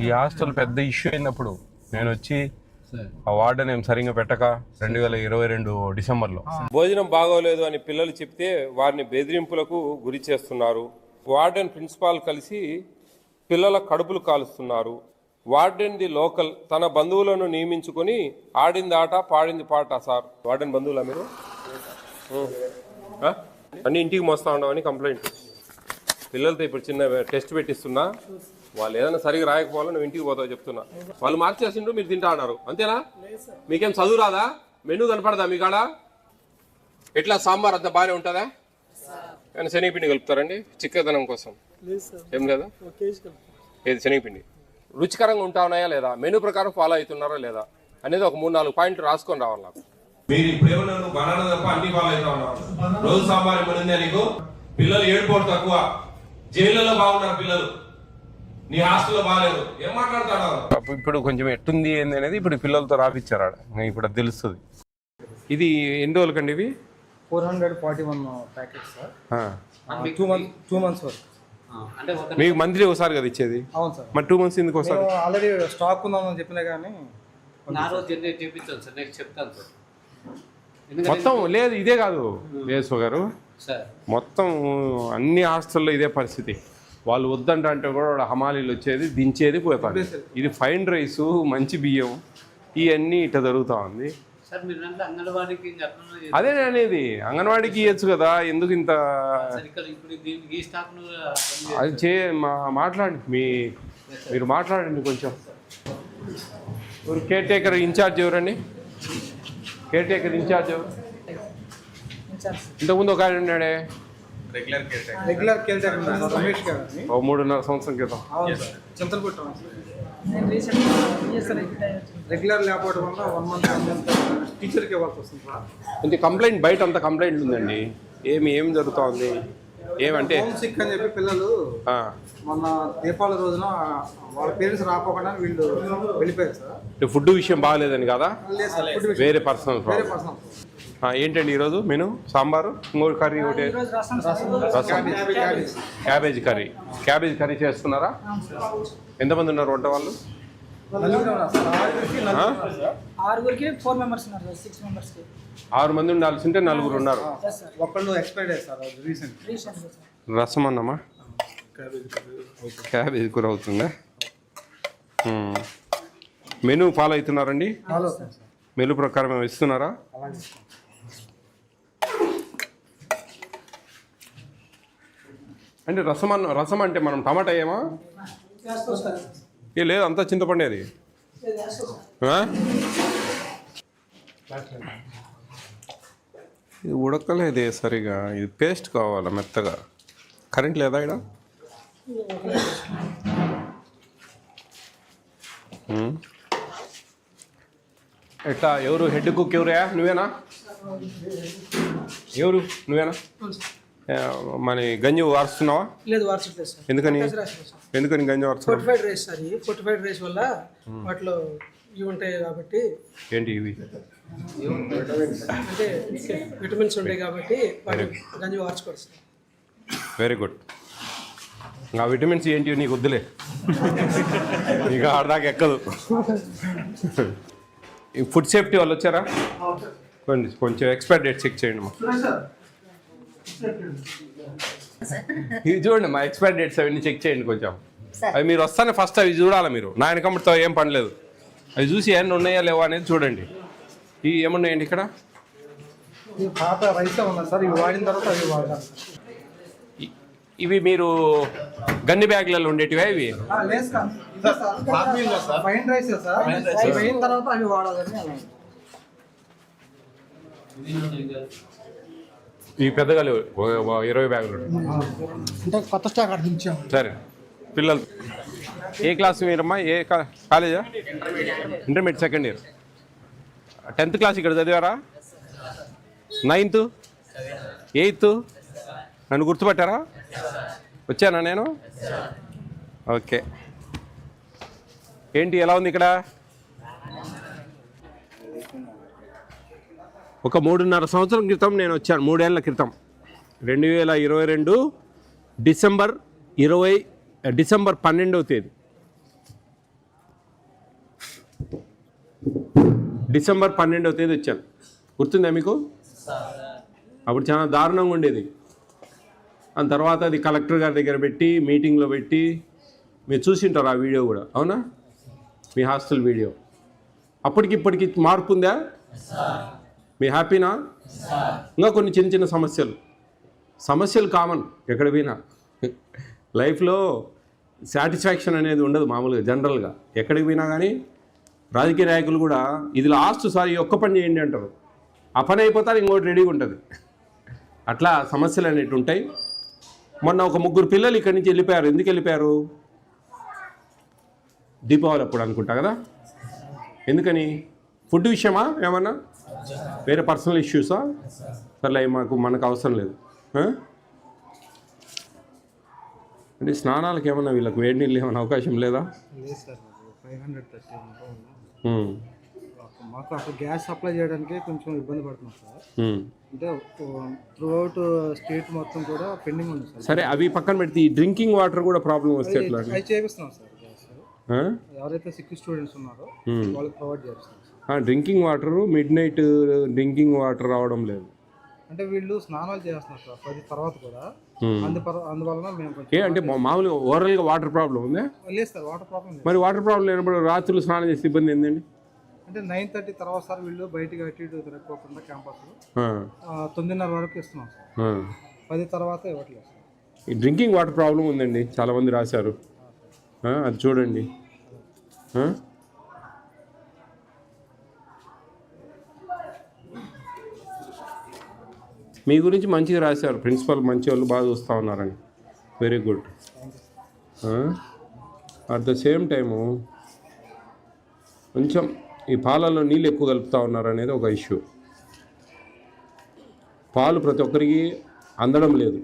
ఈ హాస్టల్ పెద్ద ఇష్యూ అయినప్పుడు నేను వచ్చి ఆ వార్డెన్ ఏం సరిగ్గా పెట్టక 2022 డిసెంబర్లో భోజనం బాగోలేదు అని పిల్లలు చెప్తే వారిని బెదిరింపులకు గురి చేస్తున్నారు. వార్డెన్ ప్రిన్సిపాల్ కలిసి పిల్లల కడుపులు కాలుస్తున్నారు. వార్డెన్ ది లోకల్ తన బంధువులను నియమించుకొని ఆడింది ఆట పాడింది పాట. సార్ వార్డెన్ బంధువులా మీరు? అన్ని ఇంటికి మోస్తా ఉండవని కంప్లైంట్. పిల్లలతో ఇప్పుడు చిన్న టెస్ట్ పెట్టిస్తున్నా, వాళ్ళు ఏదైనా సరిగా రాయకపోవాలో నువ్వు ఇంటికి పోతావు చెప్తున్నా. వాళ్ళు మార్చేసిండ్రు, మీరు తింటా అన్నారు అంతేనా? మీకేం చదువు రాదా? మెనూ కనపడదా మీకాడ? ఎట్లా సాంబార్ అంతా బాగానే ఉంటుందా? కానీ శనగపిండి కలుపుతారండి చిక్కదనం కోసం? ఏం లేదా? ఏది శనగపిండి రుచికరంగా ఉంటా ఉన్నాయా లేదా, మెనూ ప్రకారం ఫాలో అవుతున్నారా లేదా అనేది ఒక 3-4 పాయింట్లు రాసుకొని రావాలి నాకు. మీరు ఇప్పుడు బనానా తప్ప అన్ని ఫాలో అవుతా ఉన్నారు. రోజు సాంబార్ ఇవ్వడిందే నీకు. పిల్లలు ఏడుపోవడం తక్కువ, జైళ్ళలో బాగున్నారు పిల్లలు, నీ హాస్టల్లో బాగాలేదు. ఏం మాట్లాడతాడు? ఇప్పుడు కొంచెం ఎట్టుంది ఏంది అనేది ఇప్పుడు పిల్లలతో రాపిచ్చారు ఆడ, ఇప్పుడు అది తెలుస్తుంది. ఇది ఎన్ని రోజులకండి ఇవి? 441 ప్యాకెట్స్ సార్. 2 months వరకు. మీకు మంత్లీ ఒకసారి కదా ఇచ్చేది? అవును సార్. మరి 2 months ఎందుకు ఒకసారి? ఆల్రెడీ స్టాక్ ఉందని చెప్పినా కానీ మొత్తం లేదు. ఇదే కాదు వేసు గారు, మొత్తం అన్ని హాస్టల్లో ఇదే పరిస్థితి. వాళ్ళు వద్దంటే కూడా హమాలీలు వచ్చేది దించేది పోతారు. ఇది ఫైన్ రైసు, మంచి బియ్యం, ఇవన్నీ ఇట్లా జరుగుతూ ఉంది. అదే అనేది అంగన్వాడికి ఇవ్వచ్చు కదా, ఎందుకు ఇంత? అది మాట్లాడండి, మీరు మాట్లాడండి కొంచెం. కేర్ టేకర్ ఇన్ఛార్జ్ ఎవరండి? కేర్ టేకర్ ఇన్ఛార్జ్ ఎవరు? ఇంతకుముందు ఒక ఆయన ఉన్నాడే రెగ్యులర్ కేర్ టేకర్ రమేష్ గారు. 3.5 సంవత్సరం క్రితం రెగ్యులర్ లేకపోవడం వల్ల 1 month టీచర్కి ఇవ్వాల్సి వస్తుంది సార్. ఇంత కంప్లైంట్ బయట అంత కంప్లైంట్ ఉందండి. ఏం జరుగుతూ ఉంది? ఏమంటే హోమ్ సిక్ అని చెప్పి పిల్లలు మొన్న దీపావళి రోజున వాళ్ళ పేరెంట్స్ రాకపోకుండా వీళ్ళు వెళ్ళిపోయారు సార్. ఫుడ్ విషయం బాగాలేదని కదా? వేరే పర్సనల్ ఏంటండి ఈరోజు మెను? సాంబారు, ఇంకోటి కర్రీ, ఒకటి రసం, క్యాబేజ్ కర్రీ చేస్తున్నారా? ఎంతమంది ఉన్నారు వంట వాళ్ళు? 6 మంది ఉండాల్సింటే 4 ఉన్నారు. రసం అన్నమా? క్యాబేజ్ కూర అవుతుందా? Menu follow అవుతున్నారండి? మెనూ ప్రకారం ఇస్తున్నారా? అంటే రసం అంటే మనం టమాటా ఏమా? ఏ లేదు, అంతా చింతపండేది. ఇది ఉడకలేదే సరిగా, ఇది పేస్ట్ కావాలా మెత్తగా. కరెంట్ లేదా ఇక్కడ? ఎట్లా? ఎవరు హెడ్ కుక్? ఎవరా? నువ్వేనా? ఎవరు నువ్వేనా? మన గంజి వారుస్తున్నావా? లేదు, వార్చట్లేదు సార్. ఎందుకని గంజి వారుస్తున్నావు? Fortified rice sir. ఈ ఫోర్టిఫైడ్ రైస్ వల్ల వాటిలో ఇవి ఉంటాయి కాబట్టి. ఏంటి ఇవి? అంటే విటమిన్స్ ఉంటాయి కాబట్టి గంజి వార్చుకోరు సార్. Very good. ఆ విటమిన్స్ ఏంటి నీకు వద్దులే, ఇక ఆడదాకా ఎక్కదు. ఫుడ్ సేఫ్టీ వాళ్ళు వచ్చారా? కొంచెం ఎక్స్పైర్ డేట్ చెక్ చేయండి మా. ఇది చూడండి మా ఎక్స్పైర్ డేట్స్ అవన్నీ చెక్ చేయండి కొంచెం. అవి మీరు వస్తానే ఫస్ట్ అవి చూడాలి మీరు. నా వెనకమ్మతో ఏం పని లేదు, అవి చూసి ఏమన్నా ఉన్నాయా లేవా అనేది చూడండి. ఇవి ఏమున్నాయండి ఇక్కడ? పాత రైస్ ఉన్నాయి సార్, ఇవి వాడిన తర్వాత అవి వాడతారు. ఇవి మీరు గన్ని బ్యాగ్లలో ఉండేటివా ఇవి? ఫైన్ రైస్ సార్, అయిన తర్వాత అవి వాడాలని. ఈ పెద్దగా లేవు, 20 బ్యాగులు అంటే కొత్త స్టాక్ అడిగించాం. సరే. పిల్లలు ఏ క్లాస్ మీరమ్మా? ఏ కాలేజా? Intermediate second year. 10th class ఇక్కడ చదివారా? 9th 8th నన్ను గుర్తుపట్టారా? వచ్చానా నేను? ఓకే. ఏంటి ఎలా ఉంది ఇక్కడ? ఒక 3.5 సంవత్సరం క్రితం నేను వచ్చాను, 3 ఏళ్ల క్రితం. 2022 డిసెంబర్ 12వ తేదీ డిసెంబర్ 12వ తేదీ వచ్చాను. గుర్తుందా మీకు? అప్పుడు చాలా దారుణంగా ఉండేది. ఆ తర్వాత అది కలెక్టర్ గారి దగ్గర పెట్టి మీటింగ్లో పెట్టి మీరు చూసింటారు ఆ వీడియో కూడా, అవునా? మీ హాస్టల్ వీడియో. అప్పటికి ఇప్పటికి మార్పు ఉందా? మీ హ్యాపీనా? ఇంకా కొన్ని చిన్న చిన్న సమస్యలు కామన్ ఎక్కడ పోయినా. లైఫ్లో సాటిస్ఫాక్షన్ అనేది ఉండదు మామూలుగా జనరల్గా ఎక్కడికి పోయినా. కానీ రాజకీయ నాయకులు కూడా ఇది లాస్ట్ సారి ఒక్క పని చేయండి అంటారు, ఆ పని అయిపోతారు ఇంకోటి రెడీగా ఉంటుంది. అట్లా సమస్యలు అనేవి ఉంటాయి. మొన్న ఒక 3 పిల్లలు ఇక్కడి నుంచి వెళ్ళిపోయారు. ఎందుకు వెళ్ళిపోయారు? దీపావళి అప్పుడు అనుకుంటా కదా. ఎందుకని? ఫుడ్ విషయమా ఏమన్నా? వేరే పర్సనల్ ఇష్యూసా? సర్లే మనకు అవసరం లేదు. అంటే స్నానాలకు ఏమన్నా వీళ్ళకి వేడి నీళ్ళు ఏమైనా అవకాశం లేదా? లేదు సార్, 530 మాకు అక్కడ గ్యాస్ సప్లై చేయడానికి కొంచెం ఇబ్బంది పడుతున్నాం సార్. అంటే త్రూ అవుట్ స్టేట్ మొత్తం కూడా పెండింగ్ ఉంది సార్. సరే, అవి పక్కన పెడితే ఈ డ్రింకింగ్ వాటర్ కూడా ప్రాబ్లం వస్తే ఎట్లా? అవి చేపిస్తున్నాం సార్. ఎవరైతే సిక్ స్టూడెంట్స్ ఉన్నారో వాళ్ళకి ప్రొవైడ్ చేస్తాం sir. Drinking water mid night drinking water రావడం లేదు. అంటే వీళ్ళు స్నానాలు చేస్తున్నారు సార్ 10 తర్వాత కూడా. అందువలన మేము అంటే మామూలుగా ఓవరాల్గా వాటర్ ప్రాబ్లం ఉందా? లేదు సార్, వాటర్ ప్రాబ్లం లేదు. మరి వాటర్ ప్రాబ్లం లేనప్పుడు రాత్రులు స్నానం చేసే ఇబ్బంది ఏంటండి? అంటే 9:30 తర్వాత సార్ వీళ్ళు బయటికి అటు ఇటు తిరగకుండా క్యాంపస్లో 9:30 వరకు ఇస్తున్నాం సార్. 10 తర్వాత ఇవ్వట్లేదు సార్. ఈ డ్రింకింగ్ వాటర్ ప్రాబ్లం ఉందండి, చాలామంది రాశారు. అది చూడండి. మీ గురించి మంచిగా రాశారు, ప్రిన్సిపల్ మంచి వాళ్ళు బాగా చూస్తూ ఉన్నారని. Very good. At the same time కొంచెం ఈ పాలల్లో నీళ్ళు ఎక్కువ కలుపుతూ ఉన్నారు అనేది ఒక ఇష్యూ. పాలు ప్రతి ఒక్కరికి అందడం లేదు.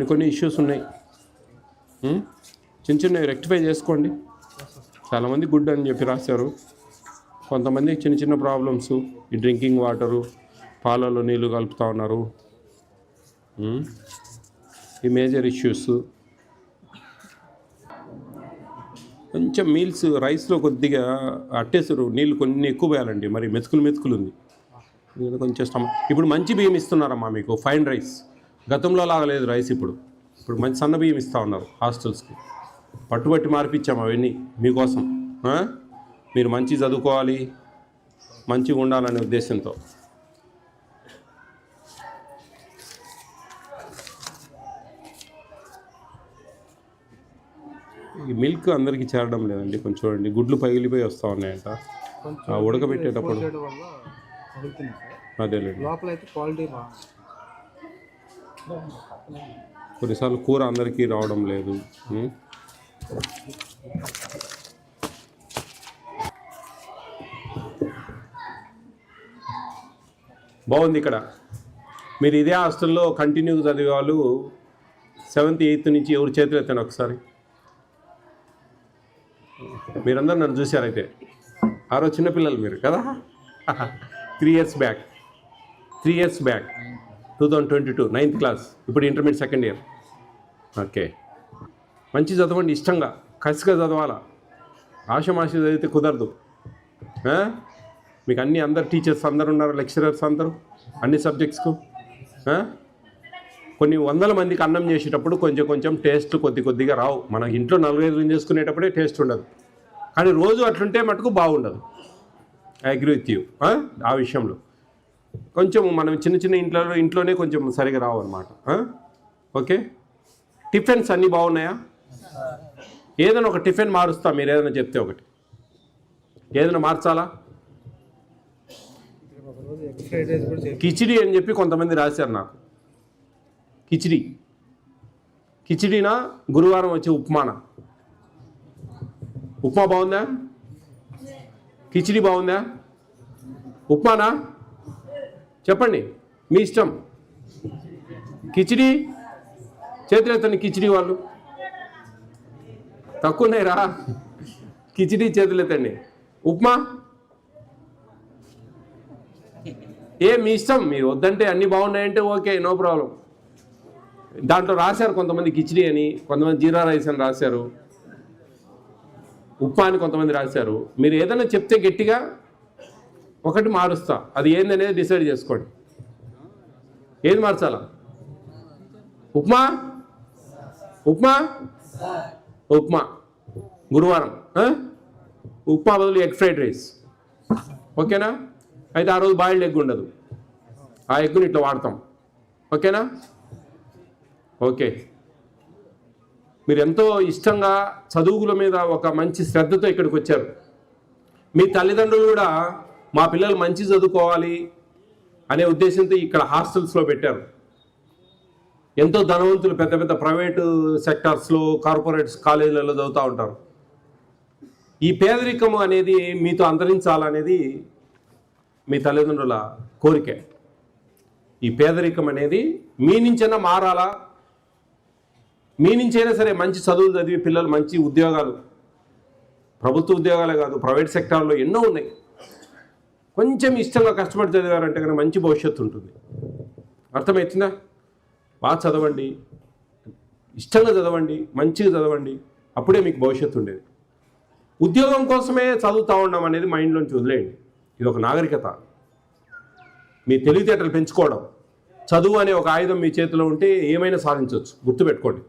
కొన్ని ఇష్యూస్ ఉన్నాయి. చిన్నవి రెక్టిఫై చేసుకోండి. చాలామంది గుడ్ అని చెప్పి రాశారు. కొంతమంది చిన్న ప్రాబ్లమ్స్, ఈ డ్రింకింగ్ వాటరు, పాలలో నీళ్ళు కలుపుతూ ఉన్నారు, ఈ మేజర్ ఇష్యూస్. కొంచెం మీల్స్ రైస్లో కొద్దిగా అట్టేసారు, నీళ్ళు కొన్ని ఎక్కువ వేయాలండి. మరి మెతుకులు ఉంది కొంచెం ఇప్పుడు మంచి బియ్యం ఇస్తున్నారమ్మా మీకు, ఫైన్ రైస్. గతంలో లాగా లేదు రైస్. ఇప్పుడు మంచి సన్న బియ్యం ఇస్తూ ఉన్నారు హాస్టల్స్కి. పట్టుబట్టి మార్పిచ్చాము అవన్నీ మీకోసం. మీరు మంచి చదువుకోవాలి, మంచిగా ఉండాలనే ఉద్దేశంతో. ఈ మిల్క్ అందరికీ చేరడం లేదండి. కొంచెం చూడండి, గుడ్లు పగిలిపోయి వస్తూ ఉన్నాయంట ఉడకబెట్టేటప్పుడు. అదేలేండి, కొన్నిసార్లు కూర అందరికీ రావడం లేదు. బాగుంది. ఇక్కడ మీరు ఇదే హాస్టల్లో కంటిన్యూగా చదివే వాళ్ళు 7th 8th నుంచి ఎవరు చేతులు ఎత్తాను ఒకసారి. మీరందరూ నన్ను చూశారైతే. ఆ రోజు చిన్నపిల్లలు మీరు కదా. 3 years బ్యాక్ 2022 9th క్లాస్. ఇప్పుడు ఇంటర్మీడియట్ 2nd year. ఓకే, మంచి చదవండి, ఇష్టంగా కసిగా చదవాలా. ఆశమాష చదివితే కుదరదు. మీకు అందరు టీచర్స్ అందరు ఉన్నారు, లెక్చరర్స్ అందరూ అన్ని సబ్జెక్ట్స్కు. కొన్ని 100 మందికి అన్నం చేసేటప్పుడు కొంచెం టేస్ట్ కొద్దిగా రావు. మన ఇంట్లో 4-5 చేసుకునేటప్పుడే టేస్ట్ ఉండదు. కానీ రోజు అట్లుంటే మటుకు బాగుండదు. ఐ అగ్రీ విత్ యూ ఆ విషయంలో. కొంచెం మనం చిన్న ఇంట్లోనే కొంచెం సరిగా రావు అనమాట. ఓకే, టిఫిన్స్ అన్నీ బాగున్నాయా? ఏదైనా ఒక టిఫిన్ మారుస్తా, మీరు ఏదైనా చెప్తే ఒకటి. ఏదైనా మార్చాలా? కిచిడి అని చెప్పి కొంతమంది రాశారు నాకు. కిచిడీనా గురువారం వచ్చే ఉప్మానా? ఉప్మా బాగుందా? కిచిడి బాగుందా? ఉప్మానా? చెప్పండి, మీ ఇష్టం. కిచిడి చేతులెత్తండి. కిచిడి వాళ్ళు తక్కువ ఉన్నాయిరా. కిచిడి చేతులెత్తండి. ఉప్మా మీ ఇష్టం. మీరు వద్దంటే అన్నీ బాగున్నాయంటే ఓకే, నో ప్రాబ్లం. దాంట్లో రాశారు కొంతమంది కిచిడి అని, కొంతమంది జీరా రైస్ అని రాశారు, ఉప్మా అని కొంతమంది రాశారు. మీరు ఏదైనా చెప్తే గట్టిగా ఒకటి మారుస్తా, అది ఏందనేది డిసైడ్ చేసుకోండి. ఏది మార్చాలా? ఉప్మా ఉప్మా ఉప్మా గురువారం ఉప్మా బదులు ఎగ్ ఫ్రైడ్ రైస్, ఓకేనా? అయితే ఆ రోజు బాయిల్డ్ ఎగ్ ఉండదు, ఆ ఎగ్గుని ఇట్లా వాడతాం, ఓకేనా? ఓకే. మీరు ఎంతో ఇష్టంగా చదువుల మీద ఒక మంచి శ్రద్ధతో ఇక్కడికి వచ్చారు. మీ తల్లిదండ్రులు కూడా మా పిల్లలు మంచి చదువుకోవాలి అనే ఉద్దేశంతో ఇక్కడ హాస్టల్స్లో పెట్టారు. ఎంతో ధనవంతులు పెద్ద పెద్ద ప్రైవేటు సెక్టార్స్లో, కార్పొరేట్స్ కాలేజీలలో చదువుతూ ఉంటారు. ఈ పేదరికం అనేది మీతో అంతరించాలనేది మీ తల్లిదండ్రుల కోరికే. ఈ పేదరికం అనేది మీ నుంచైనా మారాలా, మీ నుంచైనా సరే మంచి చదువులు చదివి పిల్లలు మంచి ఉద్యోగాలు, ప్రభుత్వ ఉద్యోగాలే కాదు ప్రైవేట్ సెక్టార్లో ఎన్నో ఉన్నాయి. కొంచెం ఇష్టంగా కష్టపడి చదివారంటే కనుక మంచి భవిష్యత్తు ఉంటుంది. అర్థమవుతుందా? బాగా చదవండి, ఇష్టంగా చదవండి, మంచిగా చదవండి, అప్పుడే మీకు భవిష్యత్తు ఉండేది. ఉద్యోగం కోసమే చదువుతూ ఉన్నాం అనేది మైండ్లోంచి వదిలేయండి. ఇది ఒక నాగరికత. మీ తెలివితేటలు పెంచుకోవడం, చదువు అనే ఒక ఆయుధం మీ చేతిలో ఉంటే ఏమైనా సాధించవచ్చు, గుర్తుపెట్టుకోండి.